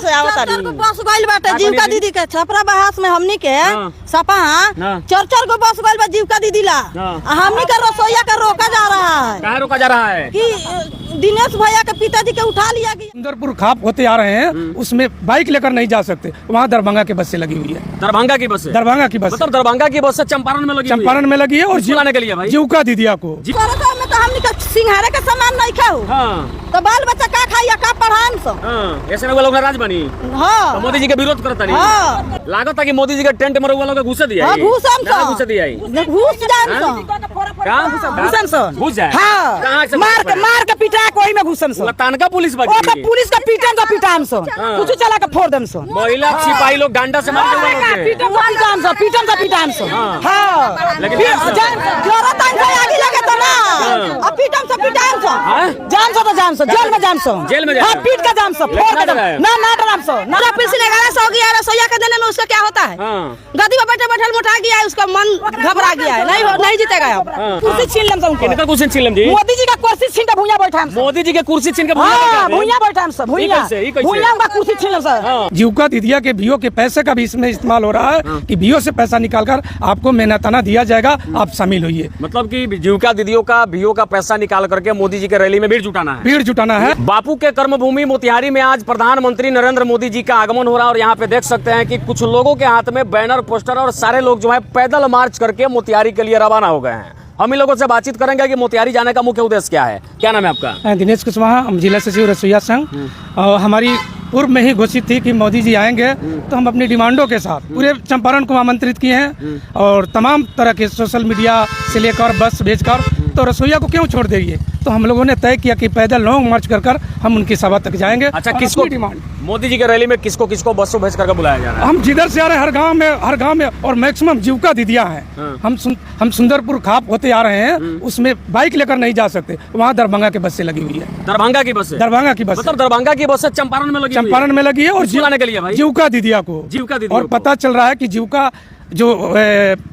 से आवत रही बस गइल बाटे जीविका दीदी के छपरा बहास में हमनी के सपा चार गो बस गइल बा जीविका दीदी ला हमनी के रसोईया का रोका जा रहा है। कहाँ रोका जा रहा है? कि दिनेश भैया के पिताजी के उठा लिया गया। सुंदरपुर खाप होते आ रहे हैं, उसमें बाइक लेकर नहीं जा सकते, वहाँ दरभंगा की बस से लगी हुई है। दरभंगा की बस? दरभंगा की बस, मतलब दरभंगा की बस से चंपारण में लगी है और जिलाने के लिए भाई जीविका दीदिया को हमनी के सिंघारे के सामान नहीं खाऊ तो बाल बच्चा का खाइया का पढ़ान सो ऐसे में लोग नाराज बनी। हां मोदी जी के विरोध करता नहीं लागत है कि मोदी जी के टेंट में लोग घुस दिया है। घुस दिया घुस जान सो घुसन सो घुस जाए। हां मार के पिटा कोई में घुसन सो तानका पुलिस ओ तो पुलिस का पिटान सो कुछ चला के फोड़ देम सो महिला सिपाही लोग डंडा से मार के पिटान सो हां लेकिन जरूरत है आगे लगे तो ना अब पिटान सो जान सो जेल में हां पीट का जाम सो फोड़ के ना डराम सो ना पुलिस ने गाला सो गया रसोईया के देने में उसका क्या होता है? गद्दी पे बैठे मोटा गया है, उसका मन घबरा गया है, नहीं जीतेगा अब। कुर्सी छीन लेम सब किनका कुर्सी छीन लेम जी? मोदी जी का कुर्सी छीन के भुइया बैठा हम। मोदी जी के कुर्सी छीन के भुइया बैठा हम सब भुइया का कुर्सी छीन लेम सब। जीविका दीदिया के बीओ के पैसे का भी इसमें इस्तेमाल हो रहा है कि बीओ से पैसा निकालकर आपको मेहनताना दिया जाएगा, आप शामिल होइए। मतलब कि जीविका दीदियों का बीओ का पैसा निकाल करके मोदी जी के रैली में भीड़ जुटाना है। बापू के कर्मभूमि मोतिहारी में आज प्रधानमंत्री नरेंद्र मोदी जी का आगमन हो रहा है और यहाँ पे देख सकते हैं कि कुछ लोगों के हाथ में बैनर पोस्टर और सारे लोग जो है पैदल मार्च करके मोतिहारी के लिए रवाना हो गए हैं। हम इन लोगों से बातचीत करेंगे कि मोतिहारी जाने का मुख्य उद्देश्य क्या है। क्या नाम है आपका? दिनेश कुशवाहा, हम जिला सचिव रसोईया संघ। और हमारी पूर्व में ही घोषित थी कि मोदी जी आएंगे तो हम अपनी डिमांडों के साथ पूरे चंपारण को आमंत्रित किए हैं और तमाम तरह के सोशल मीडिया से लेकर बस भेजकर, तो रसोईया को क्यों छोड़ देंगे। तो हम लोगों ने तय किया कि पैदल लॉन्ग मार्च कर हम उनकी सभा तक जाएंगे। अच्छा, किसको डिमांड? मोदी जी के रैली में किसको बसों भेज करके बुलाया जा रहा है? हम जिधर से आ रहे हैं हर गांव में और मैक्सिमम जीविका दीदियां हैं। हम सुंदरपुर खाप होते आ रहे हैं, उसमें बाइक लेकर नहीं जा सकते, वहाँ दरभंगा की बस से लगी हुई है। दरभंगा की बस? मतलब दरभंगा की बस से चंपारण में लगी है और जिलाने के लिए भाई जीविका दीदिया को। और पता चल रहा है कि जीविका जो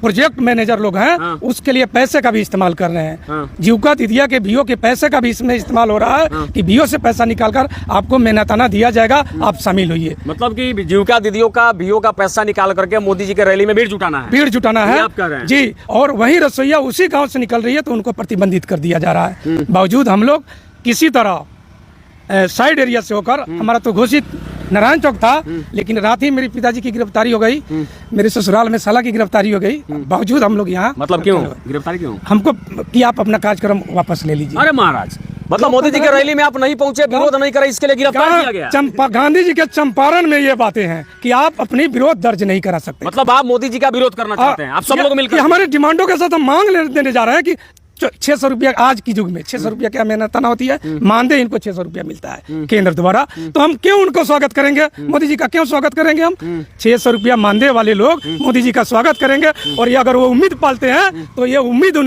प्रोजेक्ट मैनेजर लोग हैं उसके लिए पैसे का भी इस्तेमाल कर रहे हैं। जीविका दीदिया के बीओ के पैसे का भी इसमें इस्तेमाल हो रहा है कि बीओ से पैसा निकालकर आपको मेहनताना दिया जाएगा, आप शामिल होइए। मतलब कि जीविका दीदियों का बीओ का पैसा निकाल करके मोदी जी के रैली में भीड़ जुटाना है जी। और वही रसोईया उसी गाँव से निकल रही है तो उनको प्रतिबंधित कर दिया जा रहा है। बावजूद हम लोग किसी तरह साइड एरिया से होकर, हमारा तो घोषित नारायण चौक था, लेकिन रात ही मेरे पिताजी की गिरफ्तारी हो गई, मेरे ससुराल में साला की गिरफ्तारी हो गई। बावजूद हम लोग यहाँ, मतलब क्यों गिरफ्तारी क्यों? हमको कि आप अपना कार्यक्रम वापस ले लीजिए। अरे महाराज, मतलब मोदी जी के रैली में आप नहीं पहुंचे, विरोध नहीं करे, इसके लिए गिरफ्तार किया गया। गांधी जी के चंपारण में ये बातें हैं कि आप अपनी विरोध दर्ज नहीं करा सकते। मतलब आप मोदी जी का विरोध करना चाहते हैं, आप सब लोग मिलकर? हमारे डिमांडों के साथ हम मांग देने जा रहे हैं कि 600 रुपया, आज की युग में 600 रुपया क्या मेहनताना होती है, मानदेय इनको 600 रुपया मिलता है केंद्र द्वारा, तो हम क्यों उनको स्वागत करेंगे? मोदी जी का क्यों स्वागत करेंगे? हम 600 रुपया मानदेय वाले लोग मोदी जी का स्वागत करेंगे और ये अगर वो उम्मीद पालते हैं तो ये उम्मीद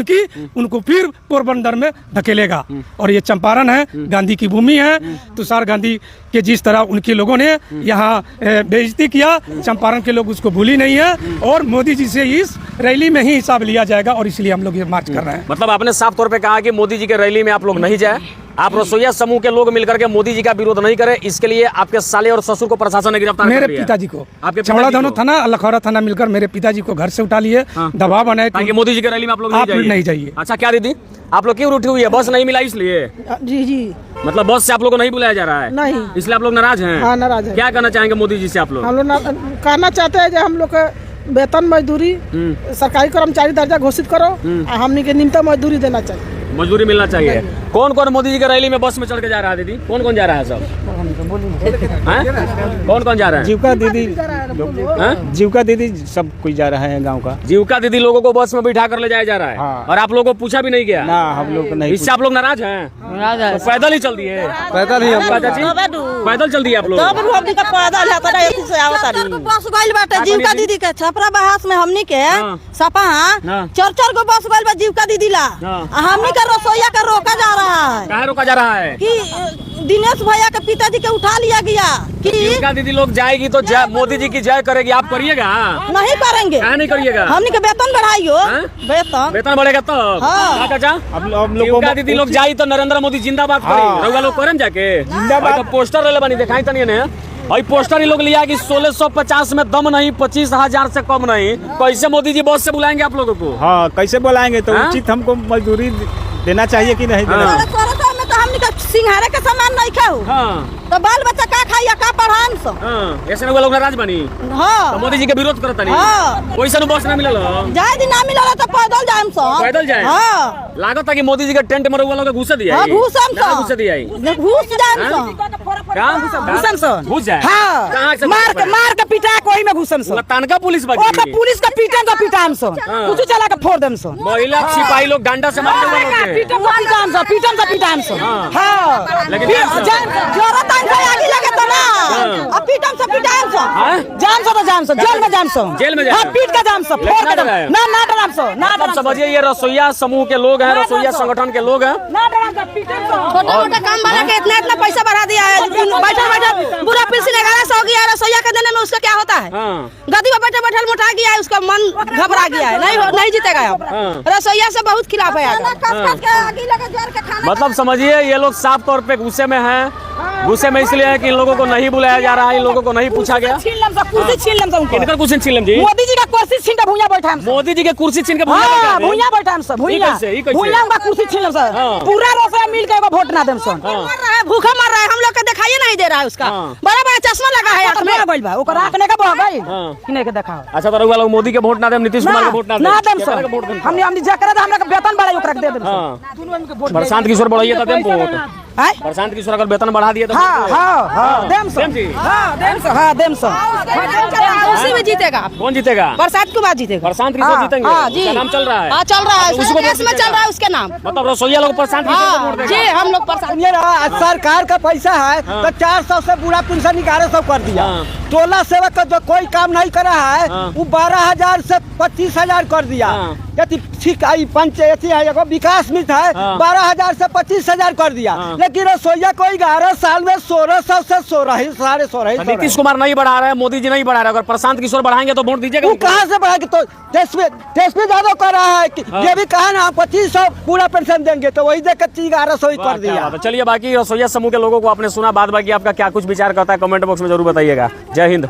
उनको फिर पोरबंदर में धकेलेगा। और ये चंपारण है, गांधी की भूमि है। तुषार गांधी के जिस तरह उनके लोगों ने यहाँ बेइज्जती किया, चंपारण के लोग उसको भूली नहीं है और मोदी जी से इस रैली में ही हिसाब लिया जाएगा और इसलिए हम लोग ये मार्च कर रहे हैं। मतलब आपने साफ तौर पे कहा कि मोदी जी के रैली में आप लोग नहीं जाए, आप रसोईया समूह के लोग मिलकर के मोदी जी का विरोध नहीं करें, इसके लिए आपके साले और ससुर को प्रशासन ने गिरफ्तार कर लिया। मेरे पिताजी को, आपके छमड़ा दोनों थाना, लखौरा थाना मिलकर मेरे पिताजी को घर से उठा लिए, दबाव बनाए कि मोदी जी के रैली में आप लोग नहीं जाइए। अच्छा, क्या दीदी आप लोग क्यों उठी हुई है? बस नहीं मिला इसलिए? जी। मतलब बस से आप लोग को नहीं बुलाया जा रहा है? नहीं, इसलिए आप लोग नाराज हैं? हाँ, नाराज है। क्या कहना चाहेंगे मोदी जी से आप लोग? हम लोग कहना चाहते हैं जो हम लोग वेतन मजदूरी सरकारी कर्मचारी दर्जा घोषित करो, हमने के न्यूनतम मजदूरी देना चाहिए, मजदूरी मिलना चाहिए। कौन कौन मोदी जी के रैली में बस में चढ़ के जा रहा है दीदी? कौन कौन जा रहा है? सब कौन जा रहा है? जीविका दीदी सब कोई जा रहा है गांव का। जीविका दीदी लोगों को बस में बिठा कर ले जाया जा रहा है। हाँ। और आप लोगों को पूछा भी नहीं गया? ना, हम लोग नहीं। इससे आप लोग नाराज हैं? तो पैदल ही चल दिए? पैदल ही पैदल चल दिए आप लोग? बस गइल बाटे जीविका दीदी के छपरा बहास में हमनी के सपा चार गो बस गइल बा जीविका दीदी ला हमनी के रसोईया का रोका जा रहा है। कहाँ रोका जा रहा है? कि दिनेश भैया के पिताजी के उठा लिया गया कि जीविका दीदी लोग जाएगी तो मोदी जी की जय करेगी, आप करिएगा? नहीं करेंगे। कहाँ नहीं करिएगा? हमनी के वेतन बढ़ाइयो, वेतन बढ़ेगा तो जीविका दीदी लोग जाई तो नरेंद्र मोदी जिंदाबाद करी, लोग करन जाके जिंदाबाद पोस्टर ले बनी दिखाई तनी ने भाई पोस्टर ही लोग लिया कि 1650 में दम नहीं, 25,000 से कम नहीं। कैसे मोदी जी बस से बुलाएंगे आप लोगों को? हाँ, कैसे बुलाएंगे? तो हाँ? उचित हमको मजदूरी देना चाहिए कि नहीं देना चाहिए? में तो हमनी का सिंघारे के सामान नहीं खाऊ हाँ तो बाल बच्चा का खाई का पढ़ान सो। हाँ, ऐसे लोग राज बनी हाँ तो मोदी जी के विरोध करता नहीं। हाँ। वैसे बस ना मिलल जाए दिन ना मिलल तो पैदल जाएम सो। पैदल जाए? हाँ लागत है कि मोदी जी के टेंट में रहुआ लोग घुस दिया। हाँ घुसम सो। घुस दिया घुस जाएम सो। घुसम सो। घुस जाए। हाँ मार के पिटा कोई में घुसम सो। तनका पुलिस ओ तो पुलिस का पीटन तो पिटाम सो। कुछ चला के फोड़ देम सो। महिला सिपाही लोग डंडा से मार देते हैं। पीटन तो पिटाम सो। हाँ लेकिन जरूरत आगे लगे तो ना अब पीटम से पिटाम सो। जाम सो जेल में जाम सो। जेल में हाँ पीट का जाम सो फोड़ के ना डराम सो ना मतलब समझिए ये रसोईया समूह के लोग हैं, रसोईया संगठन के लोग हैं। ना डराम सो पीटम सो। छोटा मोटा काम वाला के इतना पैसा बढ़ा दिया है। बैठा बुरा पेंशन 1100 हो गया। रसोईया के देने में उसका क्या होता है? गद्दी पर बैठे मोटा गया है, उसका मन घबरा गया है, नहीं जीतेगा अब। रसोईया से बहुत खिलाफ है। मतलब समझिए ये लोग साफ तौर पे गुस्से में हैं। गुस्से में इसलिए है कि इन लोगों को नहीं बुलाया जा रहा है, इन लोगों को नहीं पूछा गया। कुर्सी छीन लेम सब। किनकर कुर्सी छीन लेम जी? मोदी जी का कुर्सी छीन के भुइया बैठा हम। मोदी जी के कुर्सी छीन के हां भुइया बैठा हम सब। भुइया भुइया का कुर्सी छीन लेम सब। पूरा रसोईया मिल के एगो वोट ना देम सब। मर रहा है, भूखा मर रहा है, हम लोग को दिखाई नहीं दे रहा है उसका। बड़ा बड़ा चश्मा लगा है आंख में। गइल बा ओकर आंख ने का बह गइल किने के देखाओ। अच्छा तो रहुआ लोग मोदी के वोट ना देम, नीतीश कुमार के वोट ना देम। ना देम सब। हमने जकरा हमरा के वेतन बढ़ाई ओकरा के दे देम सब। प्रशांत किशोर बढ़ाइए तो देम वोट। प्रशांत किशोर अगर वेतन बढ़ा दिए तो हां देम सब। हां देम सब। उसी में जीतेगा। कौन जीतेगा? प्रशांत कुमार जीतेगा। प्रशांत किशोर जीतेंगे? उसका नाम चल रहा है। हाँ चल रहा है, उसको देश में चल रहा है उसके नाम। मतलब रसोईया लोग प्रशांत किशोर को वोट जी देगा। हम लोग प्रशांत। ये रहा सरकार का पैसा है तो 400 से बुरा पेंशन 1100 कर दिया। टोला सेवक का जो कोई काम नहीं कर रहा है वो 12,000 से 25,000 कर दिया। यदि ठीक आई पंचायती है एगो विकास मित्र है 12,000 से 25,000 कर दिया। लेकिन रसोईया को 11 साल में 1,600 से 16,500। नीतीश कुमार नहीं बढ़ा रहा है, मोदी जी नहीं बढ़ा रहा है। अगर प्रशांत किशोर बढ़ाएंगे तो वोट दीजिएगा। वो कहाँ से बढ़ाएंगे? तो देश में ज्यादा कर रहा है कि ये भी कहा ना 2500 पूरा पेंशन देंगे तो वही देकर 1100 ही कर दिया। तो चलिए बाकी रसोईया समूह के लोगों को आपने सुना, बाद बाकी आपका क्या कुछ विचार करता है कमेंट बॉक्स में जरूर बताइएगा। जय हिंद।